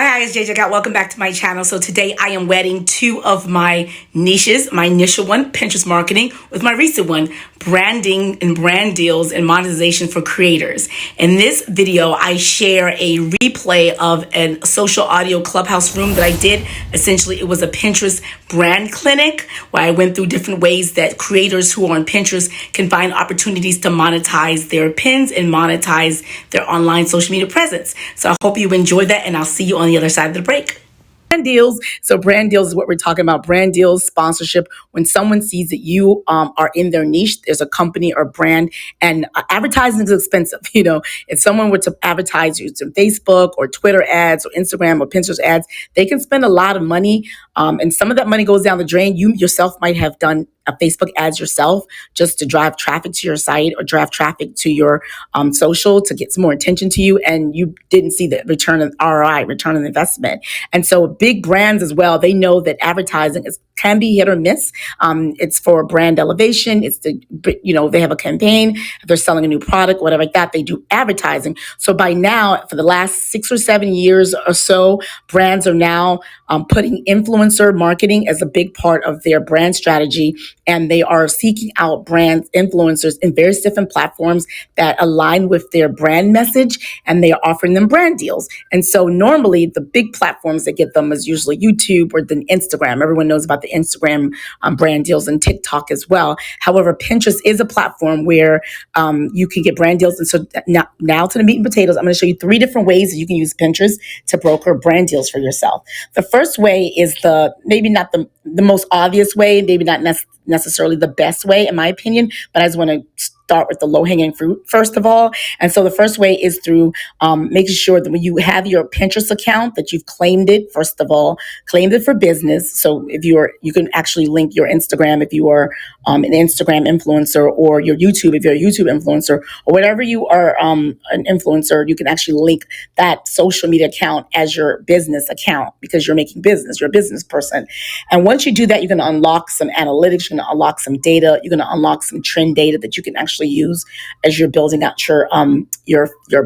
Hi, it's JJ Got. Welcome back to my channel. So today I am wedding two of my niches. My initial one, Pinterest marketing, with my recent one, branding and brand deals and monetization for creators. In this video, I share a replay of a social audio Clubhouse room that I did. Essentially, it was a Pinterest brand clinic where I went through different ways that creators who are on Pinterest can find opportunities to monetize their pins and monetize their online social media presence. So I hope you enjoyed that, and I'll see you on the other side of the break. Brand deals. So brand deals is what we're talking about. Brand deals, sponsorship. When someone sees that you are in their niche, there's a company or brand, and advertising is expensive. You know, if someone were to advertise you on Facebook or Twitter ads or Instagram or Pinterest ads, they can spend a lot of money, and some of that money goes down the drain. You yourself might have done Facebook ads yourself just to drive traffic to your site or drive traffic to your social to get some more attention to you, and you didn't see the return of ROI, return on investment. And so big brands as well, they know that advertising can be hit or miss. It's for brand elevation. It's they have a campaign. If they're selling a new product, whatever like that, they do advertising. So by now, for the last 6 or 7 years or so, brands are now putting influencer marketing as a big part of their brand strategy. And they are seeking out brand influencers in various different platforms that align with their brand message, and they are offering them brand deals. And so normally the big platforms that get them is usually YouTube or then Instagram. Everyone knows about the Instagram brand deals, and TikTok as well. However, Pinterest is a platform where you can get brand deals. And so now to the meat and potatoes, I'm going to show you 3 different ways that you can use Pinterest to broker brand deals for yourself. The first way is maybe not the most obvious way, maybe not necessarily the best way, in my opinion, but I just want to start with the low-hanging fruit first of all. And so the first way is through making sure that when you have your Pinterest account, that you've claimed it, first of all, claimed it for business. So if you can actually link your Instagram if you are an Instagram influencer, or your YouTube if you're a YouTube influencer, or whatever you are an influencer, you can actually link that social media account as your business account because you're making business, you're a business person. And once you do that, you're going to unlock some analytics, you're going to unlock some data, you're going to unlock some trend data that you can actually use as you're building out your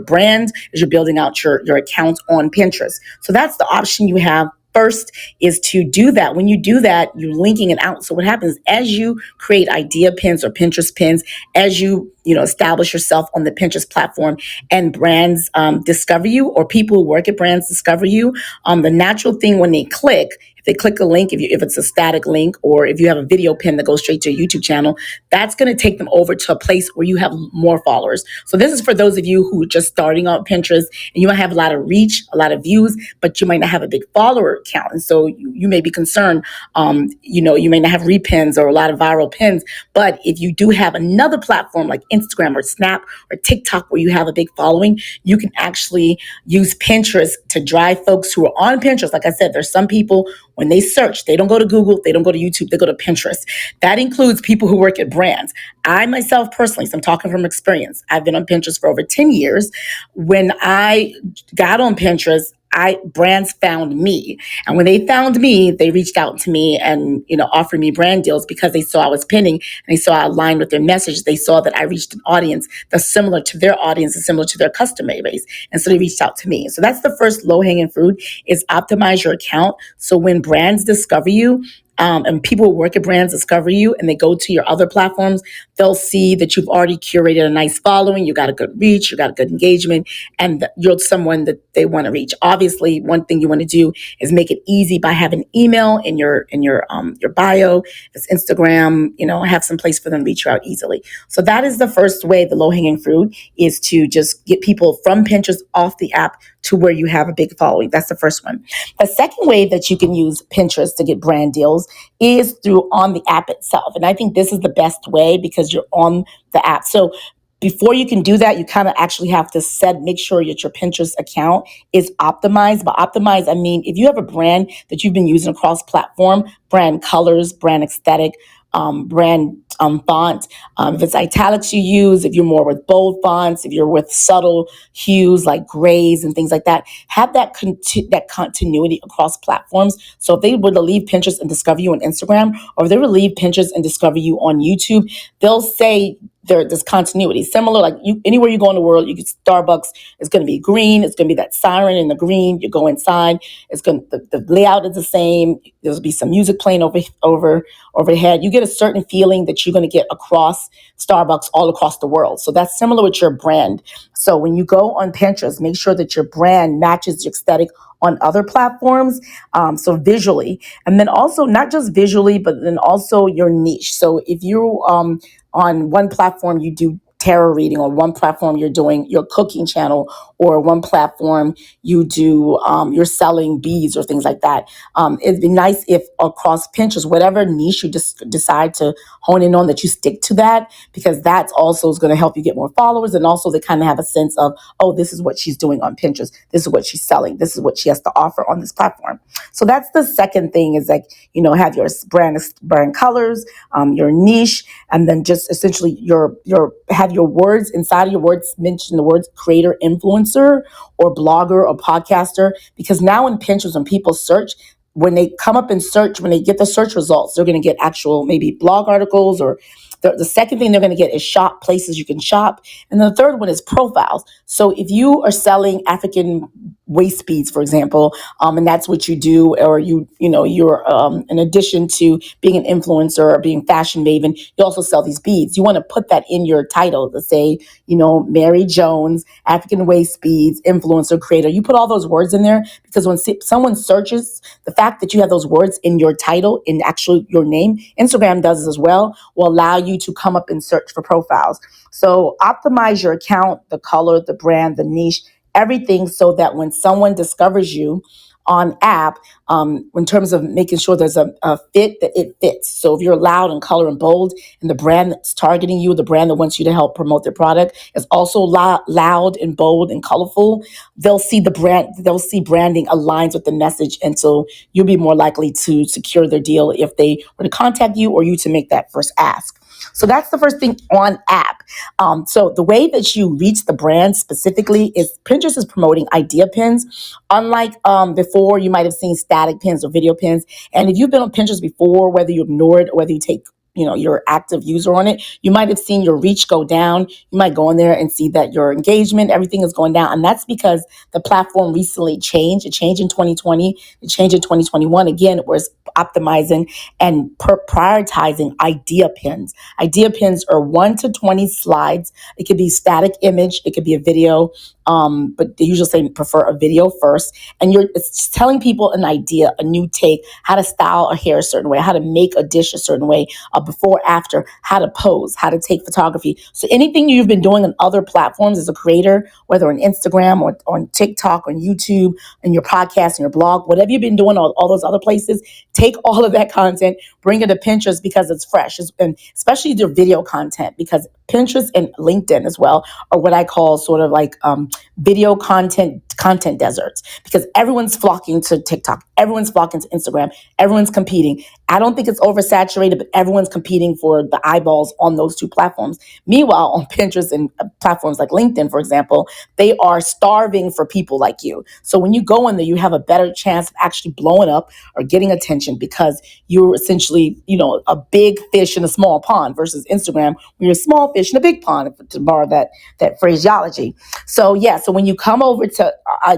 brand, as you're building out your account on Pinterest. So that's the option you have. First is to do that. When you do that, you're linking it out. So what happens as you create idea pins or Pinterest pins, as you establish yourself on the Pinterest platform, and brands discover you, or people who work at brands discover you, the natural thing when they click a link, if it's a static link, or if you have a video pin that goes straight to a YouTube channel, that's going to take them over to a place where you have more followers. So this is for those of you who are just starting out Pinterest, and you might have a lot of reach, a lot of views, but you might not have a big follower count. And so you may be concerned, you may not have repins or a lot of viral pins, but if you do have another platform like Instagram or Snap or TikTok where you have a big following, you can actually use Pinterest to drive folks who are on Pinterest. Like I said, there's some people, when they search, they don't go to Google, they don't go to YouTube, they go to Pinterest. That includes people who work at brands. I myself personally, so I'm talking from experience, I've been on Pinterest for over 10 years. When I got on Pinterest, brands found me. And when they found me, they reached out to me and, offered me brand deals because they saw I was pinning, and they saw I aligned with their message. They saw that I reached an audience that's similar to their audience and similar to their customer base. And so they reached out to me. So that's the first low-hanging fruit, is optimize your account. So when brands discover you, and people who work at brands discover you and they go to your other platforms, they'll see that you've already curated a nice following, you got a good reach, you got a good engagement, and you're someone that they want to reach. Obviously, one thing you want to do is make it easy by having email in your bio. If it's Instagram, have some place for them to reach you out easily. So that is the first way, the low-hanging fruit, is to just get people from Pinterest off the app to where you have a big following. That's the first one. The second way that you can use Pinterest to get brand deals is through on the app itself. And I think this is the best way because you're on the app. So before you can do that, you kind of actually have to make sure that your Pinterest account is optimized. By optimized, I mean, if you have a brand that you've been using across platform, brand colors, brand aesthetic, brand font, if it's italics you use, if you're more with bold fonts, if you're with subtle hues like grays and things like that, have that continuity across platforms. So if they were to leave Pinterest and discover you on Instagram, or if they were to leave Pinterest and discover you on YouTube, they'll say there's continuity. Similar, like anywhere you go in the world, you get Starbucks. It's going to be green. It's going to be that siren in the green. You go inside. The layout is the same. There'll be some music playing overhead. You get a certain feeling that you're going to get across Starbucks all across the world. So that's similar with your brand. So when you go on Pinterest, make sure that your brand matches your aesthetic on other platforms. So visually, and then also not just visually, but then also your niche. So if you on one platform you do tarot reading, or one platform you're doing your cooking channel, or one platform you do you're selling beads or things like that. It'd be nice if across Pinterest, whatever niche you just decide to hone in on, that you stick to that, because that's also is going to help you get more followers, and also they kind of have a sense of, oh, this is what she's doing on Pinterest, this is what she's selling, this is what she has to offer on this platform. So that's the second thing, is like, have your brand colors, your niche, and then just essentially have your words inside of your words, mention the words creator, influencer, or blogger, or podcaster, because now in Pinterest, when people search, when they come up and search, when they get the search results, they're going to get actual maybe blog articles, or the second thing they're going to get is shop, places you can shop. And then the third one is profiles. So if you are selling African waist beads, for example, and that's what you do, or you're in addition to being an influencer or being fashion maven, you also sell these beads. You want to put that in your title to say, Mary Jones, African waist beads, influencer, creator. You put all those words in there, because when someone searches, the fact that you have those words in your title, in actually your name, Instagram does this as well, will allow you to come up and search for profiles. So optimize your account, the color, the brand, the niche, everything, so that when someone discovers you on app, in terms of making sure there's a fit, that it fits. So if you're loud and color and bold, and the brand that's targeting you, the brand that wants you to help promote their product, is also loud and bold and colorful, they'll see branding aligns with the message. And so you'll be more likely to secure their deal if they were to contact you, or you to make that first ask. So that's the first thing on app. So the way that you reach the brand specifically is Pinterest is promoting idea pins. Unlike before, you might have seen static pins or video pins. And if you've been on Pinterest before, whether you ignore it, whether you take you're an active user on it, you might have seen your reach go down. You might go in there and see that your engagement, everything is going down. And that's because the platform recently changed. It changed in 2020. It changed in 2021. Again, it was optimizing and prioritizing idea pins. Idea pins are 1 to 20 slides. It could be static image. It could be a video. But they usually say prefer a video first. And it's telling people an idea, a new take, how to style a hair a certain way, how to make a dish a certain way, before, after, how to pose, how to take photography. So anything you've been doing on other platforms as a creator, whether on Instagram or on TikTok, on YouTube, and your podcast and your blog, whatever you've been doing all those other places, take all of that content, bring it to Pinterest, because it's fresh, and especially your video content, because Pinterest and LinkedIn as well are what I call sort of like video content deserts, because everyone's flocking to TikTok, everyone's flocking to Instagram, everyone's competing. I don't think it's oversaturated, but everyone's competing for the eyeballs on those two platforms. Meanwhile, on Pinterest and platforms like LinkedIn, for example, they are starving for people like you. So when you go in there, you have a better chance of actually blowing up or getting attention, because you're essentially, a big fish in a small pond, versus Instagram, where you're a small fish in a big pond, to borrow that phraseology. So so when you come over to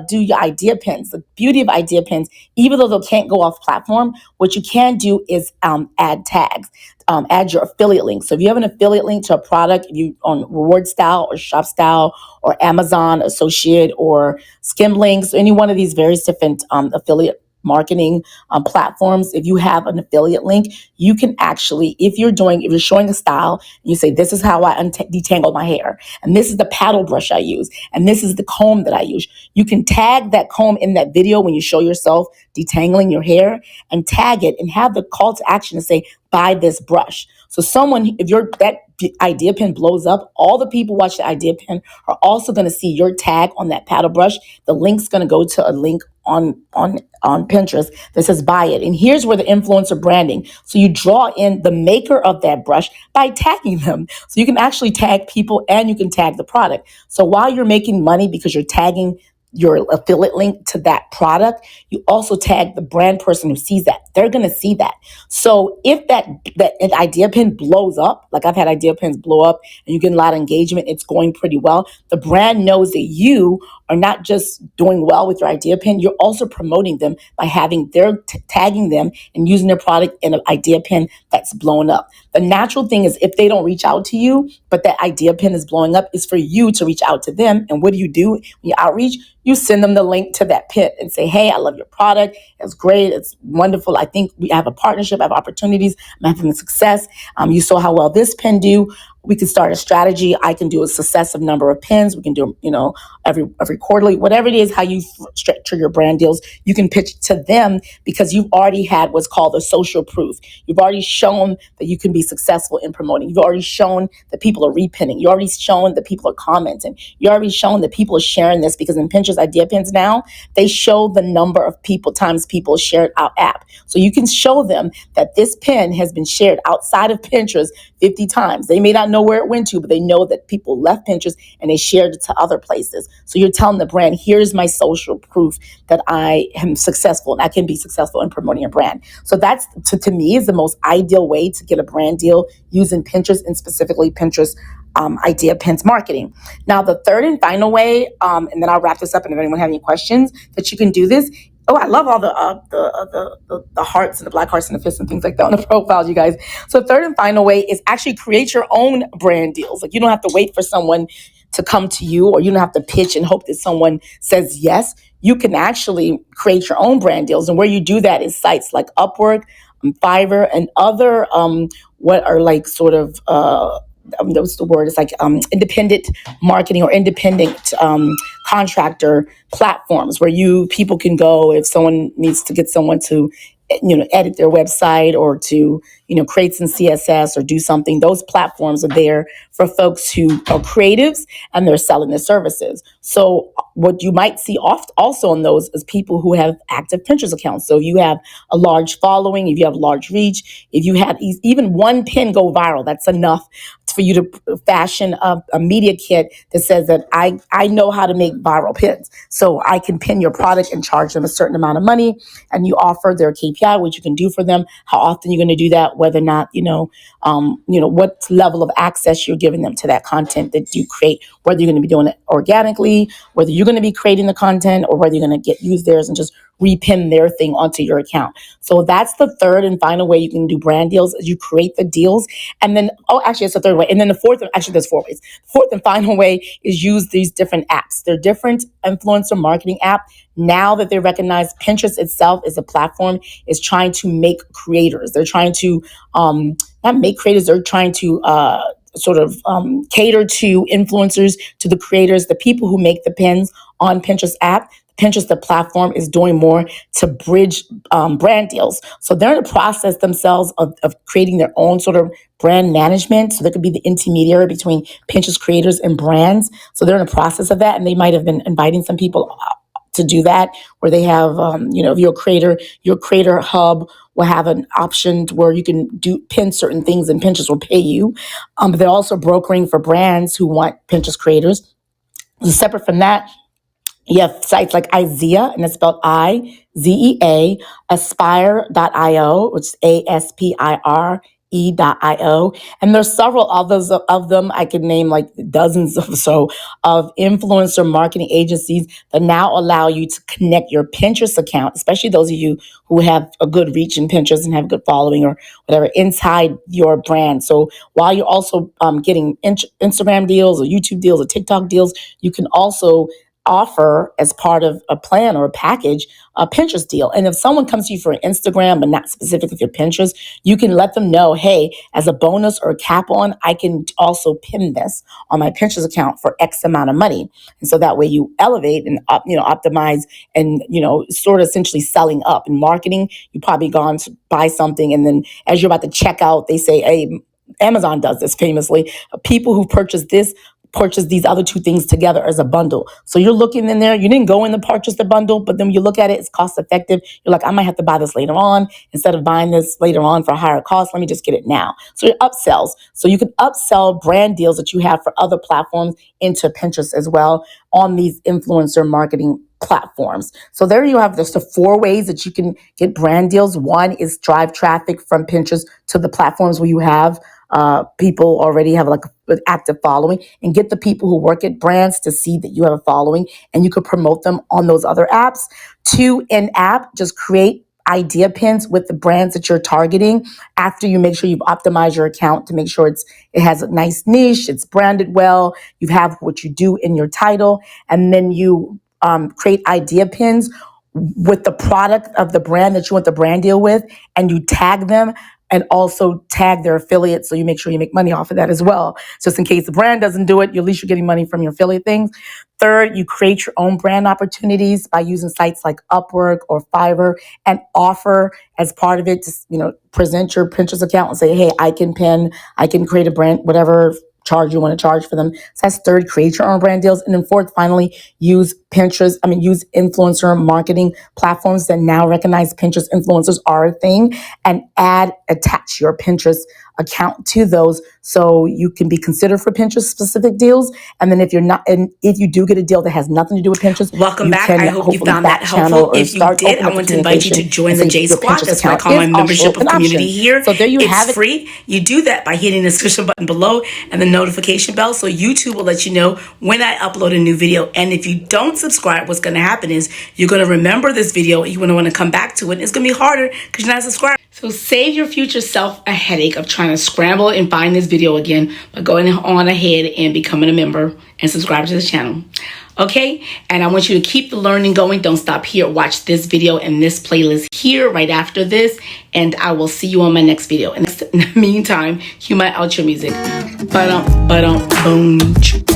do your idea pins, the beauty of idea pins, even though they can't go off platform, what you can do is add tags. Add your affiliate link. So if you have an affiliate link to a product, if you on Reward Style or Shop Style or Amazon Associate or Skimlinks, any one of these various different affiliate marketing platforms, if you have an affiliate link, you can actually, if you're showing a style, you say, this is how I detangle my hair, and this is the paddle brush I use, and this is the comb that I use. You can tag that comb in that video when you show yourself detangling your hair, and tag it and have the call to action to say, buy this brush. So if that idea pin blows up, all the people watch the idea pin are also going to see your tag on that paddle brush. The link's going to go to a link on Pinterest that says buy it. And here's where the influencer branding. So you draw in the maker of that brush by tagging them. So you can actually tag people and you can tag the product. So while you're making money because you're tagging your affiliate link to that product, you also tag the brand person who sees that. They're going to see that. So if that idea pin blows up, like I've had idea pins blow up and you get a lot of engagement, it's going pretty well. The brand knows that you are not just doing well with your idea pin, you're also promoting them by having their tagging them and using their product in an idea pin that's blown up. The natural thing is if they don't reach out to you, but that idea pin is blowing up, is for you to reach out to them. And what do? When you outreach, you send them the link to that pin and say, hey, I love your product. It's great. It's wonderful. I think we have a partnership, I have opportunities. I'm having success. You saw how well this pin do. We can start a strategy. I can do a successive number of pins. We can do, every quarterly, whatever it is, how you structure your brand deals. You can pitch to them because you've already had what's called the social proof. You've already shown that you can be successful in promoting. You've already shown that people are repinning. You already shown that people are commenting. You already shown that people are sharing this, because in Pinterest idea pins now, they show the number of times people share it out app. So you can show them that this pin has been shared outside of Pinterest 50 times. They may not know where it went to, but they know that people left Pinterest and they shared it to other places. So you're telling the brand, here's my social proof that I am successful and I can be successful in promoting a brand. So that's, to me, is the most ideal way to get a brand deal using Pinterest, and specifically Pinterest idea pins marketing. Now, the third and final way, and then I'll wrap this up, and if anyone has any questions, that you can do this. Oh, I love all the hearts and the black hearts and the fists and things like that on the profiles, you guys. So third and final way is actually create your own brand deals. Like, you don't have to wait for someone to come to you, or you don't have to pitch and hope that someone says yes. You can actually create your own brand deals. And where you do that is sites like Upwork, Fiverr, and other what are like sort of what's the word? It's like independent marketing or independent contractor platforms where people can go if someone needs to get someone to edit their website or to create some CSS or do something. Those platforms are there for folks who are creatives and they're selling their services. So what you might see also on those is people who have active Pinterest accounts. So you have a large following, if you have large reach, if you had even one pin go viral, that's enough for you to fashion a media kit that says that I know how to make viral pins. So I can pin your product and charge them a certain amount of money, and you offer their KPI, what you can do for them, how often you're going to do that, whether or not, what level of access you're giving them to that content that you create, whether you're going to be doing it organically, whether you're going to be creating the content, or whether you're going to use theirs and just repin their thing onto your account. So that's the third and final way you can do brand deals, is you create the deals. And then, it's the third way. And then the fourth, there's 4 ways. Fourth and final way is use these different apps. They're different influencer marketing app. Now that they recognize Pinterest itself as a platform is trying to make creators. They're trying to, not make creators, they're trying to, cater to influencers, to the creators, the people who make the pins on Pinterest app. Pinterest, the platform, is doing more to bridge brand deals. So they're in the process themselves of creating their own sort of brand management. So they could be the intermediary between Pinterest creators and brands. So they're in the process of that. And they might have been inviting some people to do that, where they have, if you're a creator, your creator hub will have an option where you can pin certain things and Pinterest will pay you. But they're also brokering for brands who want Pinterest creators. Separate from that, you have sites like IZEA, and it's spelled IZEA, aspire.io, which is ASPIRE.io. And there's several others of them. I could name like dozens of influencer marketing agencies that now allow you to connect your Pinterest account, especially those of you who have a good reach in Pinterest and have good following or whatever, inside your brand. So while you're also getting Instagram deals or YouTube deals or TikTok deals, you can also offer, as part of a plan or a package, a Pinterest deal. And if someone comes to you for Instagram, but not specifically for Pinterest, you can let them know, hey, as a bonus or a cap on, I can also pin this on my Pinterest account for X amount of money. And so that way you elevate and optimize and, sort of essentially selling up. In marketing, you probably gone to buy something, and then as you're about to check out, they say, hey, Amazon does this famously. People who purchase this purchase these other two things together as a bundle. So you're looking in there, you didn't go in and purchase the bundle, but then when you look at it, it's cost effective. You're like, I might have to buy this later on. Instead of buying this later on for a higher cost, let me just get it now. So your upsells. So you can upsell brand deals that you have for other platforms into Pinterest as well on these influencer marketing platforms. So there you have just the 4 ways that you can get brand deals. One is drive traffic from Pinterest to the platforms where you have people already have like an active following, and get the people who work at brands to see that you have a following, and you could promote them on those other apps. 2, in-app, just create idea pins with the brands that you're targeting after you make sure you've optimized your account to make sure it has a nice niche, it's branded well, you have what you do in your title, and then you create idea pins with the product of the brand that you want the brand deal with, and you tag them and also tag their affiliates, so you make sure you make money off of that as well. Just in case the brand doesn't do it, at least you're getting money from your affiliate things. 3rd, you create your own brand opportunities by using sites like Upwork or Fiverr and offer as part of it to, present your Pinterest account and say, hey, I can create a brand, whatever charge you want to charge for them. So that's 3rd, create your own brand deals. And then 4th, finally, use influencer marketing platforms that now recognize Pinterest influencers are a thing, and attach your Pinterest account to those so you can be considered for Pinterest specific deals. And then if you do get a deal that has nothing to do with Pinterest, welcome back. I hope you found that helpful. If you did, I want to invite you to join the J Squad. That's what I call my membership of community here. So there you have it. It's free. You do that by hitting the subscription button below and the notification bell, so YouTube will let you know when I upload a new video. And if you don't subscribe, what's going to happen is you're going to remember this video. You're going to want to come back to it. It's going to be harder because you're not subscribed. So save your future self a headache of trying to scramble and find this video again by going on ahead and becoming a member and subscribe to this channel. Okay? And I want you to keep the learning going. Don't stop here. Watch this video and this playlist here right after this. And I will see you on my next video. And in the meantime, cue my outro music. Ba-dum, ba-dum, boom.